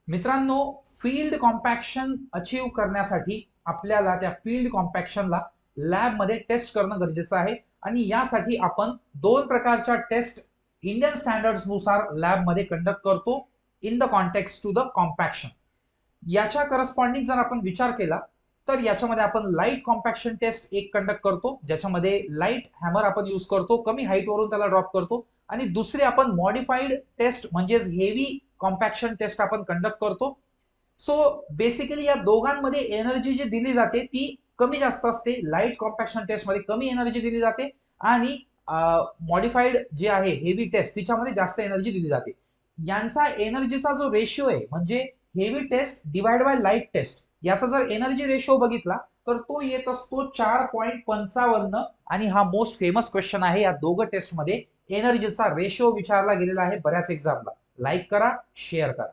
मित्रांनो, field compaction achieve करण्यासाठी आपल्याला त्या फील्ड कॉम्पॅक्शनला लॅबमध्ये टेस्ट करणं गरजेचं आहे आणि यासाठी आपण दोन प्रकारच्या टेस्ट इंडियन स्टँडर्ड्स नुसार लॅबमध्ये कंडक्ट करतो in the context to the compaction. याच्या करस्पॉन्डिंग जर आपण विचार केला तर याच्यामध्ये आपण लाईट कॉम्पॅक्शन टेस्ट एक कंडक्ट करतो, ज्याच्यामध्ये लाईट हॅमर आपण यूज करतो, कमी हाईट वरून त्याला ड्रॉप करतो, आणि दुसरी आपण मॉडिफाईड टेस्ट म्हणजेच हेवी कॉम्पॅक्शन टेस्ट आपण कंडक्ट करतो. सो बेसिकली या दोघांमध्ये एनर्जी जी दिली जाते ती कमी जास्त असते. लाईट कॉम्पॅक्शन टेस्ट मध्ये कमी एनर्जी दिली जाते आणि मॉडिफाईड जे आहे हेवी टेस्ट तिच्यामध्ये जास्त एनर्जी दिली जाते. यांचा एनर्जीचा जो रेशिओ आहे म्हणजे heavy test divide by light test, याचा जर एनर्जी रेशिओ बघितला तर तो येत असतो 4.55. आणि हा मोस्ट फेमस क्वेश्चन आहे या दोघं टेस्ट मध्ये एनर्जीचा रेशिओ विचारला गेलेला आहे बऱ्याच एक्झामला. लाईक करा, शेअर करा.